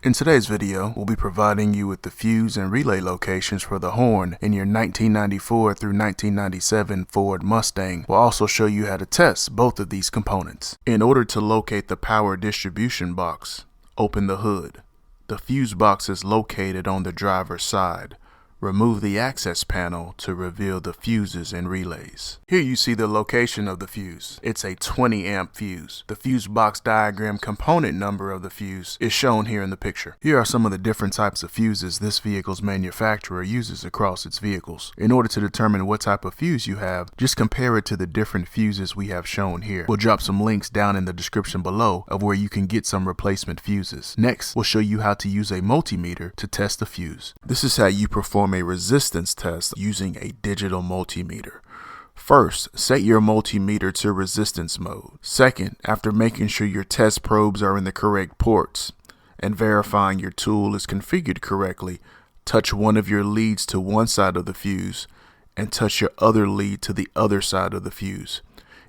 In today's video, we'll be providing you with the fuse and relay locations for the horn in your 1994 through 1997 Ford Mustang. We'll also show you how to test both of these components. In order to locate the power distribution box, open the hood. The fuse box is located on the driver's side. Remove the access panel to reveal the fuses and relays. Here you see the location of the fuse. It's a 20 amp fuse. The fuse box diagram component number of the fuse is shown here in the picture. Here are some of the different types of fuses this vehicle's manufacturer uses across its vehicles. In order to determine what type of fuse you have, just compare it to the different fuses we have shown here. We'll drop some links down in the description below of where you can get some replacement fuses. Next, we'll show you how to use a multimeter to test the fuse. This is how you perform a resistance test using a digital multimeter. First, set your multimeter to resistance mode. Second, after making sure your test probes are in the correct ports and verifying your tool is configured correctly, touch one of your leads to one side of the fuse and touch your other lead to the other side of the fuse.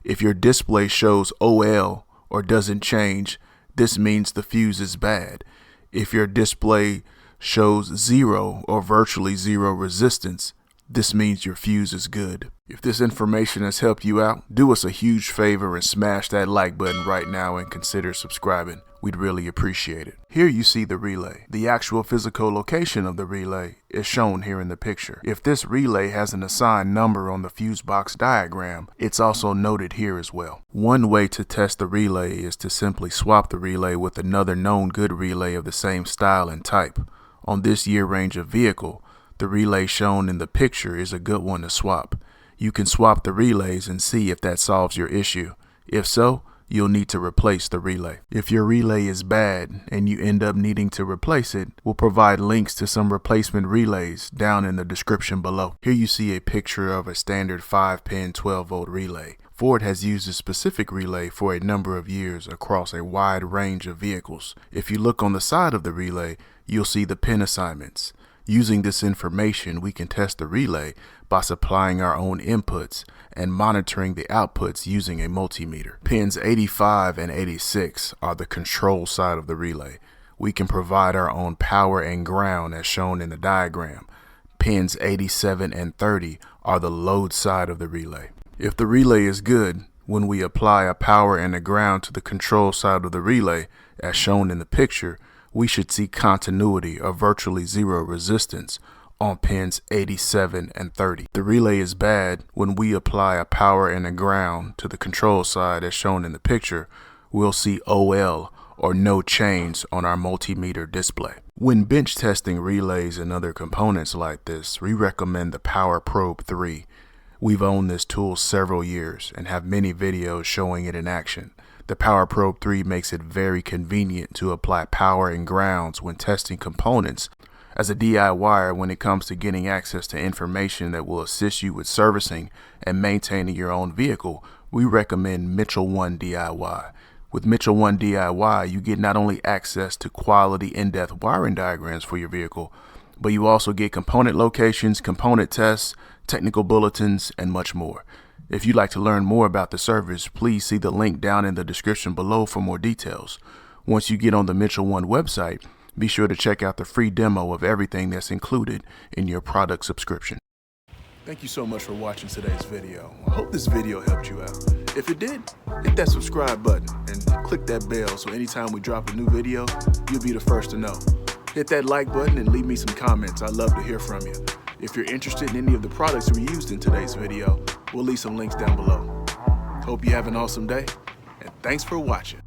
If your display shows OL or doesn't change, this means the fuse is bad. If your display shows zero or virtually zero resistance, this means your fuse is good. If this information has helped you out, do us a huge favor and smash that like button right now and consider subscribing. We'd really appreciate it. Here you see the relay. The actual physical location of the relay is shown here in the picture. If this relay has an assigned number on the fuse box diagram, it's also noted here as well. One way to test the relay is to simply swap the relay with another known good relay of the same style and type. On this year range of vehicle, the relay shown in the picture is a good one to swap. You can swap the relays and see if that solves your issue. If so, you'll need to replace the relay. If your relay is bad and you end up needing to replace it, we'll provide links to some replacement relays down in the description below. Here you see a picture of a standard 5-pin 12-volt relay. Ford has used a specific relay for a number of years across a wide range of vehicles. If you look on the side of the relay, you'll see the pin assignments. Using this information, we can test the relay by supplying our own inputs and monitoring the outputs using a multimeter. Pins 85 and 86 are the control side of the relay. We can provide our own power and ground as shown in the diagram. Pins 87 and 30 are the load side of the relay. If the relay is good, when we apply a power and a ground to the control side of the relay, as shown in the picture, we should see continuity or virtually zero resistance on pins 87 and 30. The relay is bad when we apply a power and a ground to the control side as shown in the picture. We'll see OL or no change on our multimeter display. When bench testing relays and other components like this, we recommend the Power Probe 3. We've owned this tool several years and have many videos showing it in action. The Power Probe 3 makes it very convenient to apply power and grounds when testing components. As a DIYer, when it comes to getting access to information that will assist you with servicing and maintaining your own vehicle, we recommend Mitchell 1 DIY. With Mitchell 1 DIY, you get not only access to quality in-depth wiring diagrams for your vehicle, but you also get component locations, component tests, technical bulletins, and much more. If you'd like to learn more about the service, please see the link down in the description below for more details. Once you get on the Mitchell 1 website, be sure to check out the free demo of everything that's included in your product subscription. Thank you so much for watching today's video. I hope this video helped you out. If it did, hit that subscribe button and click that bell so anytime we drop a new video, you'll be the first to know. Hit that like button and leave me some comments. I'd love to hear from you. If you're interested in any of the products we used in today's video, we'll leave some links down below. Hope you have an awesome day, and thanks for watching.